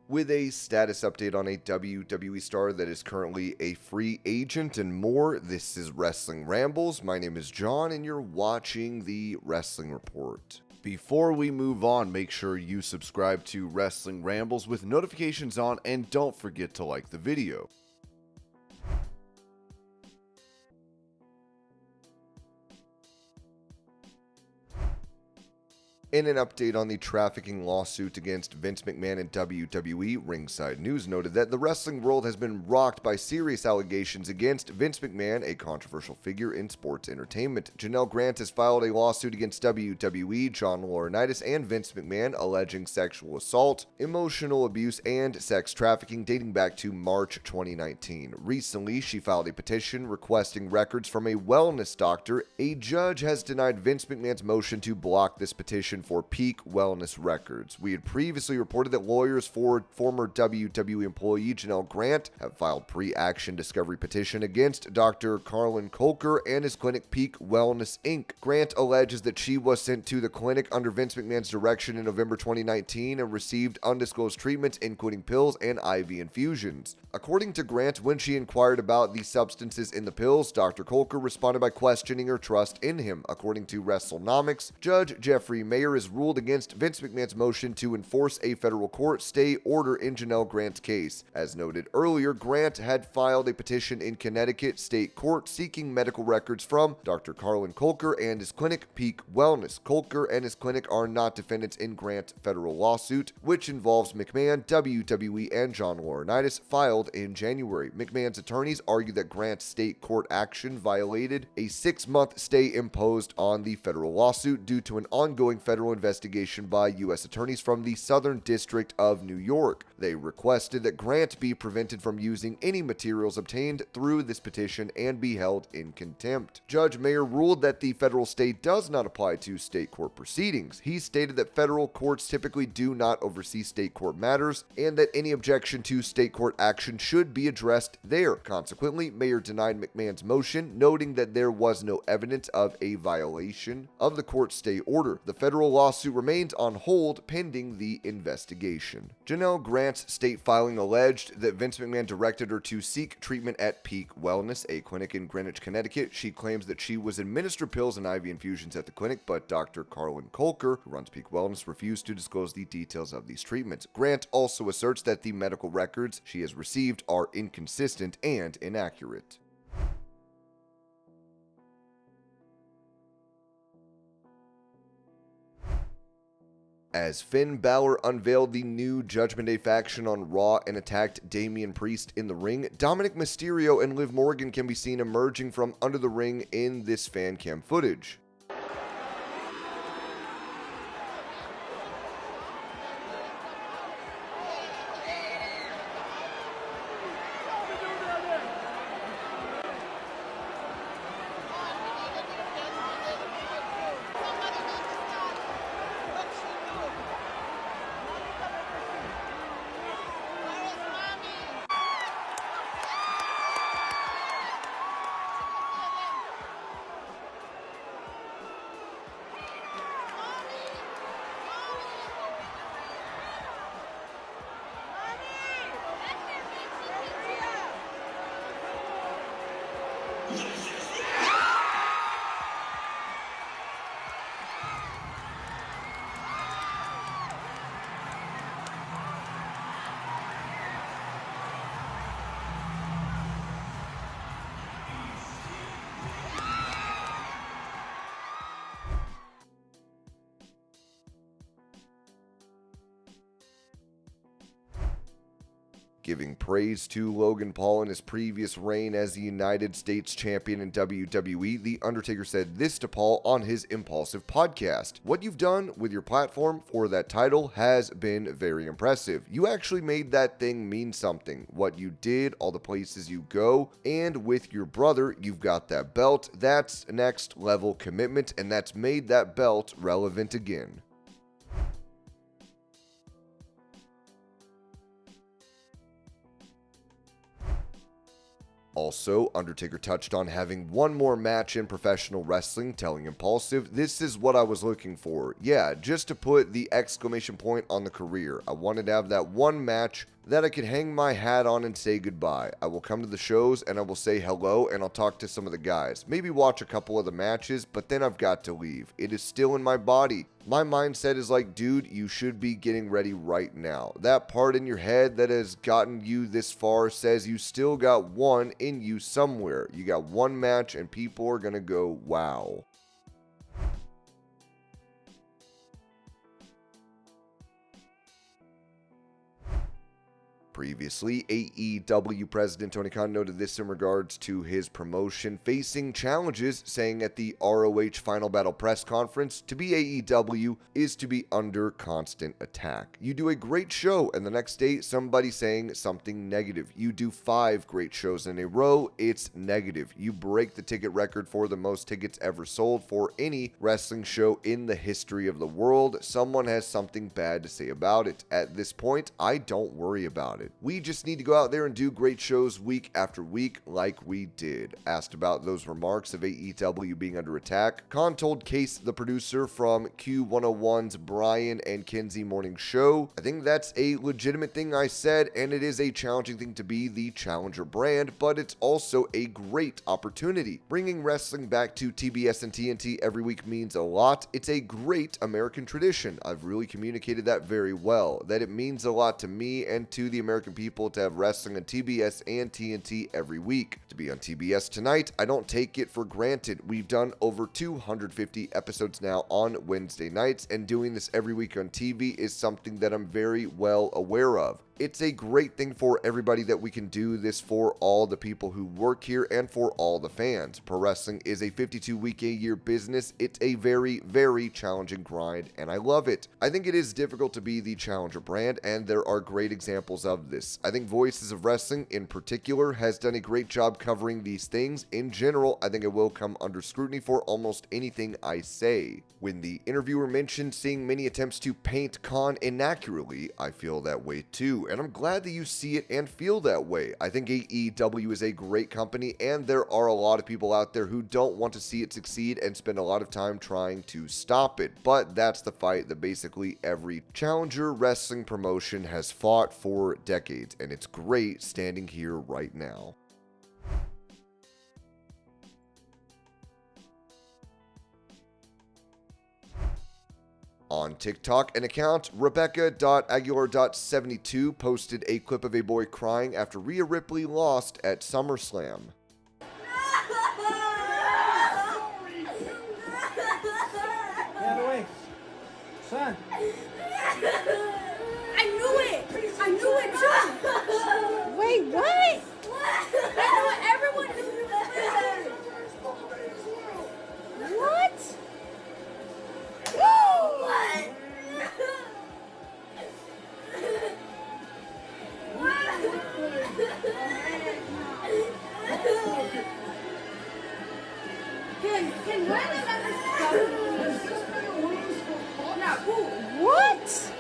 with a status update on a WWE star that is currently a free agent and more. This is Wrestling Rambles. My name is John, and you're watching the Wrestling Report. Before we move on, make sure you subscribe to Wrestling Rambles with notifications on, and don't forget to like the video. In an update on the trafficking lawsuit against Vince McMahon and WWE, Ringside News noted that the wrestling world has been rocked by serious allegations against Vince McMahon, a controversial figure in sports entertainment. Janel Grant has filed a lawsuit against WWE, John Laurinaitis, and Vince McMahon alleging sexual assault, emotional abuse, and sex trafficking dating back to March 2019. Recently, she filed a petition requesting records from a wellness doctor. A judge has denied Vince McMahon's motion to block this petition for peak wellness records. We had previously reported that lawyers for former WWE employee Janel Grant have filed pre-action discovery petition against Dr. Carlin Kolker and his clinic Peak Wellness Inc. Grant alleges that she was sent to the clinic under Vince McMahon's direction in November 2019 and received undisclosed treatments including pills and IV infusions. According to Grant, when she inquired about the substances in the pills, Dr. Kolker responded by questioning her trust in him. According to WrestleNomics, Judge Jeffrey Mayer has ruled against Vince McMahon's motion to enforce a federal court stay order in Janel Grant's case. As noted earlier, Grant had filed a petition in Connecticut State Court seeking medical records from Dr. Carlin Kolker and his clinic Peak Wellness. Kolker and his clinic are not defendants in Grant's federal lawsuit, which involves McMahon, WWE, and John Laurinaitis, filed in January. McMahon's attorneys argue that Grant's state court action violated a 6-month stay imposed on the federal lawsuit due to an ongoing federal investigation by U.S. attorneys from the Southern District of New York. They requested that Grant be prevented from using any materials obtained through this petition and be held in contempt. Judge Mayer ruled that the federal stay does not apply to state court proceedings. He stated that federal courts typically do not oversee state court matters and that any objection to state court action should be addressed there. Consequently, Mayer denied McMahon's motion, noting that there was no evidence of a violation of the court stay order. The federal lawsuit remains on hold pending the investigation. Janel Grant's state filing alleged that Vince McMahon directed her to seek treatment at Peak Wellness, a clinic in Greenwich, Connecticut. She claims that she was administered pills and IV infusions at the clinic, but Dr. Carlin Kolker, who runs Peak Wellness, refused to disclose the details of these treatments. Grant also asserts that the medical records she has received are inconsistent and inaccurate. As Finn Balor unveiled the new Judgment Day faction on Raw and attacked Damian Priest in the ring, Dominik Mysterio and Liv Morgan can be seen emerging from under the ring in this fan cam footage. Giving praise to Logan Paul in his previous reign as the United States Champion in WWE, The Undertaker said this to Paul on his Impulsive podcast. "What you've done with your platform for that title has been very impressive. You actually made that thing mean something. What you did, all the places you go, and with your brother, you've got that belt. That's next level commitment, and that's made that belt relevant again." Also, Undertaker touched on having one more match in professional wrestling, telling Impulsive, "This is what I was looking for. Yeah, just to put the exclamation point on the career. I wanted to have that one match that I could hang my hat on and say goodbye. I will come to the shows and I will say hello and I'll talk to some of the guys. Maybe watch a couple of the matches, but then I've got to leave. It is still in my body. My mindset is like, dude, you should be getting ready right now. That part in your head that has gotten you this far says you still got one in you somewhere. You got one match and people are gonna go, wow." Previously, AEW President Tony Khan noted this in regards to his promotion facing challenges, saying at the ROH Final Battle press conference, "To be AEW is to be under constant attack. You do a great show and the next day somebody saying something negative. You do 5 great shows in a row, it's negative. You break the ticket record for the most tickets ever sold for any wrestling show in the history of the world. Someone has something bad to say about it. At this point, I don't worry about it. We just need to go out there and do great shows week after week like we did." Asked about those remarks of AEW being under attack, Khan told Case, the producer from Q101's Brian and Kinsey morning show, "I think that's a legitimate thing I said, and it is a challenging thing to be the challenger brand, but it's also a great opportunity. Bringing wrestling back to TBS and TNT every week means a lot. It's a great American tradition. I've really communicated that very well, that it means a lot to me and to the American people to have wrestling on TBS and TNT every week. To be on TBS tonight, I don't take it for granted. We've done over 250 episodes now on Wednesday nights, and doing this every week on TV is something that I'm very well aware of. It's a great thing for everybody that we can do this for all the people who work here and for all the fans. Pro wrestling is a 52-week-a-year business. It's a very, very challenging grind, and I love it. I think it is difficult to be the challenger brand, and there are great examples of this. I think Voices of Wrestling, in particular, has done a great job covering these things. In general, I think it will come under scrutiny for almost anything I say." When the interviewer mentioned seeing many attempts to paint Khan inaccurately, I feel that way too, and I'm glad that you see it and feel that way. I think AEW is a great company, and there are a lot of people out there who don't want to see it succeed and spend a lot of time trying to stop it, but that's the fight that basically every challenger wrestling promotion has fought for decades, and it's great standing here right now. On TikTok, an account, Rebecca.Aguilar.72, posted a clip of a boy crying after Rhea Ripley lost at SummerSlam. Get out of the way. Son. I knew it! I knew it too! Wait, what? I knew it! Everyone knew it! What? What? Can random members go? Now, who? What?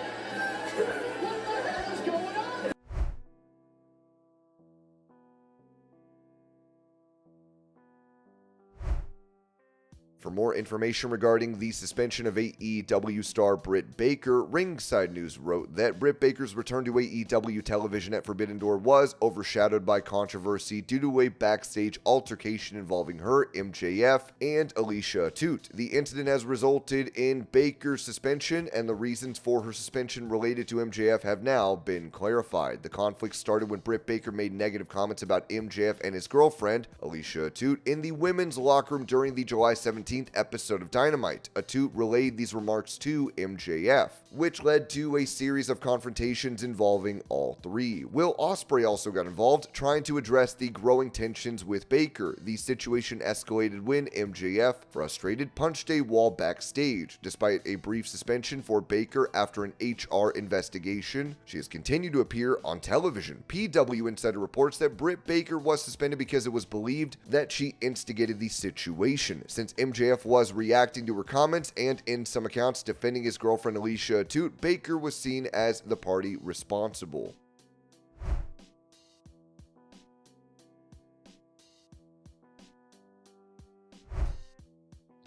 For more information regarding the suspension of AEW star Britt Baker, Ringside News wrote that Britt Baker's return to AEW television at Forbidden Door was overshadowed by controversy due to a backstage altercation involving her, MJF, and Alicia Atout. The incident has resulted in Baker's suspension, and the reasons for her suspension related to MJF have now been clarified. The conflict started when Britt Baker made negative comments about MJF and his girlfriend, Alicia Atout, in the women's locker room during the July 17th episode of Dynamite. Atout relayed these remarks to MJF, which led to a series of confrontations involving all three. Will Ospreay also got involved, trying to address the growing tensions with Baker. The situation escalated when MJF, frustrated, punched a wall backstage. Despite a brief suspension for Baker after an HR investigation, she has continued to appear on television. PW Insider reports that Britt Baker was suspended because it was believed that she instigated the situation. Since MJF was reacting to her comments and in some accounts defending his girlfriend Alicia Atout, Baker was seen as the party responsible.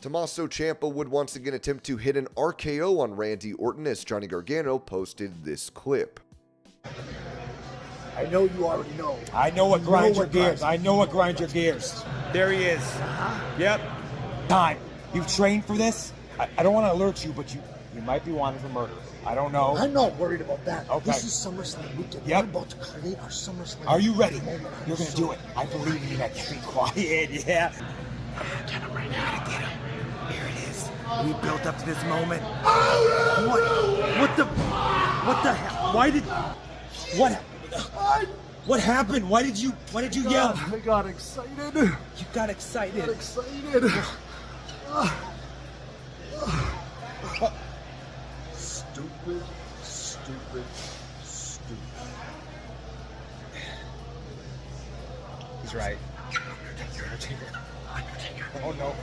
Tommaso Ciampa would once again attempt to hit an RKO on Randy Orton as Johnny Gargano posted this clip. I know you already know. I know what grinds your gears. I know what grinds your gears. There he is. Yep. Time. You've trained for this? I don't want to alert you, but you might be wanted for murder. I don't know. I'm not worried about that. Okay. This is SummerSlam weekend. Yep. We're about to create our SummerSlam. Are you ready? moment. You're going to do it. I believe in you. Now be quiet. Yeah. Get him right now. Get him. Here it is. We built up to this moment. What the hell? What happened? Why did you yell? I got excited. You got excited. Stupid. He's right. Undertaker. Oh no.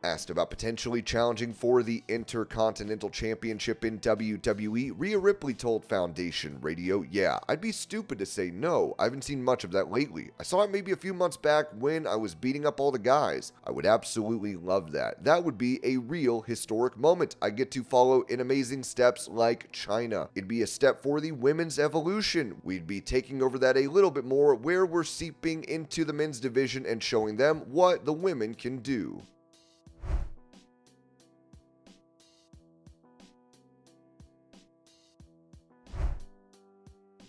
Asked about potentially challenging for the Intercontinental Championship in WWE, Rhea Ripley told Foundation Radio, "Yeah, I'd be stupid to say no. I haven't seen much of that lately. I saw it maybe a few months back when I was beating up all the guys. I would absolutely love that. That would be a real historic moment. I get to follow in amazing steps like China. It'd be a step for the women's evolution. We'd be taking over that a little bit more where we're seeping into the men's division and showing them what the women can do."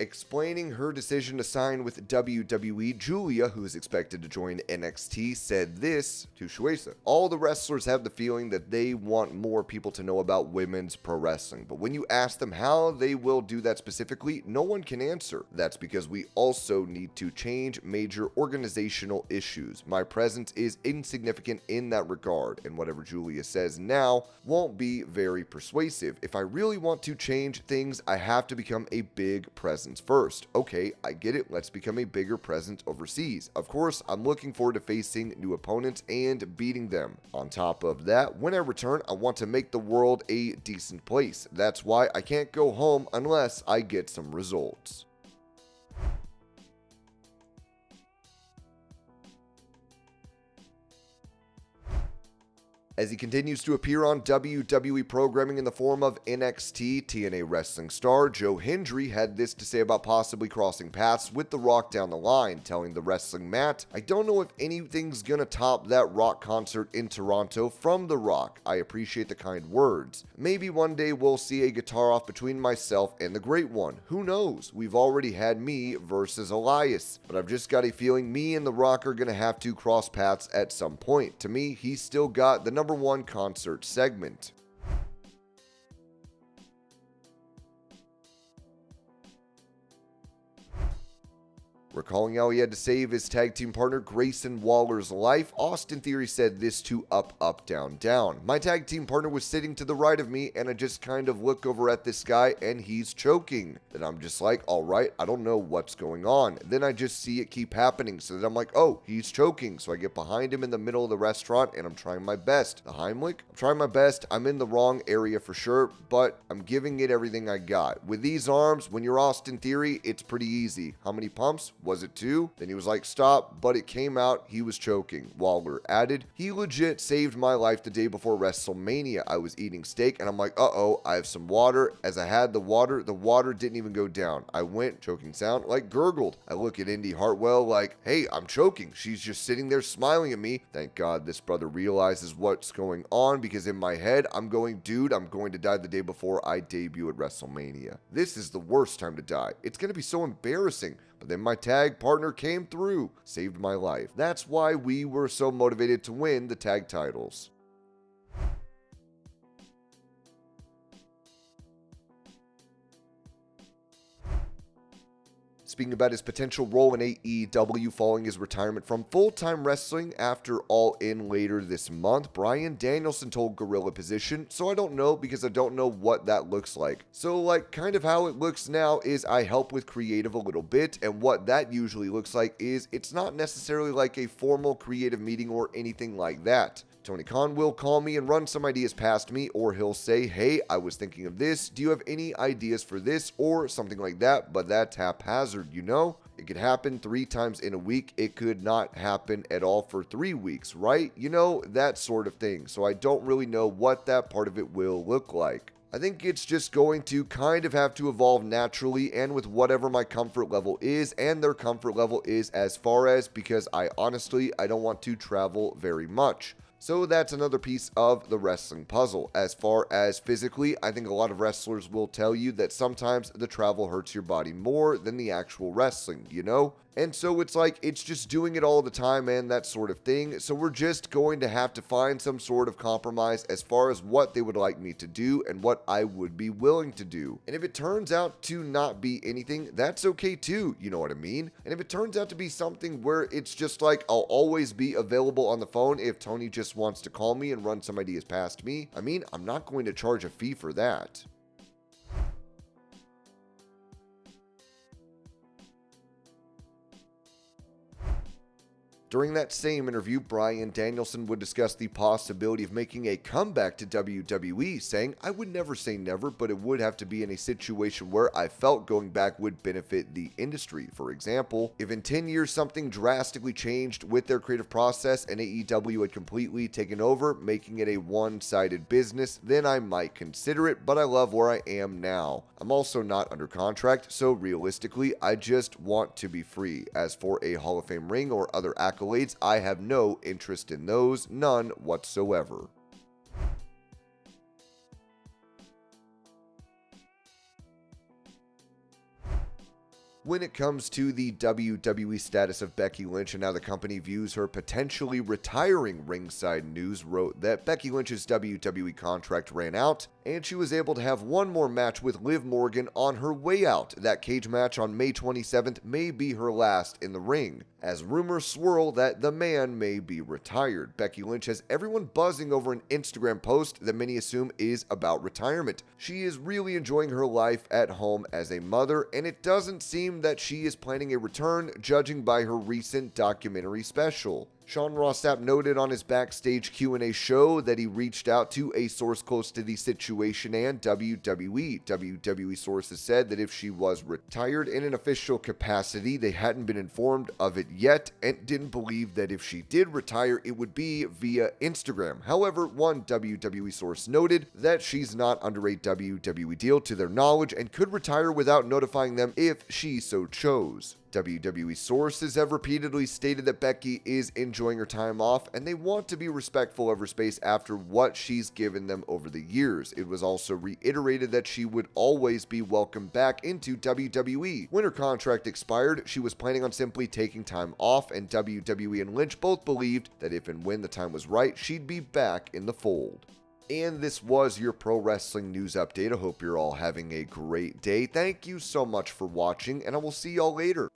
Explaining her decision to sign with WWE, Giulia, who is expected to join NXT, said this to Shueisha: "All the wrestlers have the feeling that they want more people to know about women's pro wrestling, but when you ask them how they will do that specifically, no one can answer. That's because we also need to change major organizational issues. My presence is insignificant in that regard, and whatever Giulia says now won't be very persuasive. If I really want to change things, I have to become a big presence first. Okay, I get it. Let's become a bigger presence overseas. Of course, I'm looking forward to facing new opponents and beating them. On top of that, when I return, I want to make the world a decent place. That's why I can't go home unless I get some results." As he continues to appear on WWE programming in the form of NXT, TNA wrestling star Joe Hendry had this to say about possibly crossing paths with The Rock down the line, telling the Wrestling Mat, "I don't know if anything's gonna top that Rock concert in Toronto from The Rock. I appreciate the kind words. Maybe one day we'll see a guitar off between myself and the Great One. Who knows? We've already had me versus Elias, but I've just got a feeling me and The Rock are gonna have to cross paths at some point. To me, he's still got the number one concert segment." Recalling how he had to save his tag team partner Grayson Waller's life, Austin Theory said this to Up, Up, Down, Down. "My tag team partner was sitting to the right of me, and I just kind of look over at this guy, and he's choking. Then I'm just like, all right, I don't know what's going on. Then I just see it keep happening, so then I'm like, oh, he's choking. So I get behind him in the middle of the restaurant, and I'm trying my best. The Heimlich? I'm trying my best. I'm in the wrong area for sure, but I'm giving it everything I got. With these arms, when you're Austin Theory, it's pretty easy. How many pumps? Was it 2? Then he was like, stop, but it came out, he was choking." Waller added, "He legit saved my life the day before WrestleMania. I was eating steak and I'm like, uh-oh, I have some water. As I had the water didn't even go down. I went, choking sound, like gurgled. I look at Indy Hartwell like, hey, I'm choking. She's just sitting there smiling at me. Thank God this brother realizes what's going on, because in my head, I'm going, dude, I'm going to die the day before I debut at WrestleMania. This is the worst time to die. It's going to be so embarrassing. But then my tag partner came through, saved my life. That's why we were so motivated to win the tag titles." Speaking about his potential role in AEW following his retirement from full-time wrestling after All In later this month, Bryan Danielson told Gorilla Position, "So I don't know, because I don't know what that looks like. So like kind of how it looks now is I help with creative a little bit, and what that usually looks like is it's not necessarily like a formal creative meeting or anything like that. Tony Khan will call me and run some ideas past me, or he'll say, hey, I was thinking of this, do you have any ideas for this, or something like that, but that's haphazard, you know? It could happen 3 times in a week, it could not happen at all for 3 weeks, right? You know, that sort of thing, so I don't really know what that part of it will look like. I think it's just going to kind of have to evolve naturally and with whatever my comfort level is and their comfort level is, as far as, because I don't want to travel very much. So that's another piece of the wrestling puzzle. As far as physically, I think a lot of wrestlers will tell you that sometimes the travel hurts your body more than the actual wrestling, you know? And so it's like, it's just doing it all the time and that sort of thing. So we're just going to have to find some sort of compromise as far as what they would like me to do and what I would be willing to do. And if it turns out to not be anything, that's okay too, you know what I mean? And if it turns out to be something where it's just like, I'll always be available on the phone if Tony just wants to call me and run some ideas past me, I mean, I'm not going to charge a fee for that. During that same interview, Bryan Danielson would discuss the possibility of making a comeback to WWE, saying, I would never say never, but it would have to be in a situation where I felt going back would benefit the industry. For example, if in 10 years something drastically changed with their creative process and AEW had completely taken over, making it a one-sided business, then I might consider it, but I love where I am now. I'm also not under contract, so realistically, I just want to be free. As for a Hall of Fame ring or other accolades, I have no interest in those, none whatsoever. When it comes to the WWE status of Becky Lynch and how the company views her potentially retiring, Ringside News wrote that Becky Lynch's WWE contract ran out, and she was able to have one more match with Liv Morgan on her way out. That cage match on May 27th may be her last in the ring, as rumors swirl that the man may be retired. Becky Lynch has everyone buzzing over an Instagram post that many assume is about retirement. She is really enjoying her life at home as a mother, and it doesn't seem that she is planning a return, judging by her recent documentary special. Sean Ross Sapp noted on his backstage Q&A show that he reached out to a source close to the situation and WWE. WWE sources said that if she was retired in an official capacity, they hadn't been informed of it yet and didn't believe that if she did retire, it would be via Instagram. However, one WWE source noted that she's not under a WWE deal to their knowledge and could retire without notifying them if she so chose. WWE sources have repeatedly stated that Becky is enjoying her time off and they want to be respectful of her space after what she's given them over the years. It was also reiterated that she would always be welcome back into WWE. When her contract expired, she was planning on simply taking time off, and WWE and Lynch both believed that if and when the time was right, she'd be back in the fold. And this was your pro wrestling news update. I hope you're all having a great day. Thank you so much for watching, and I will see y'all later.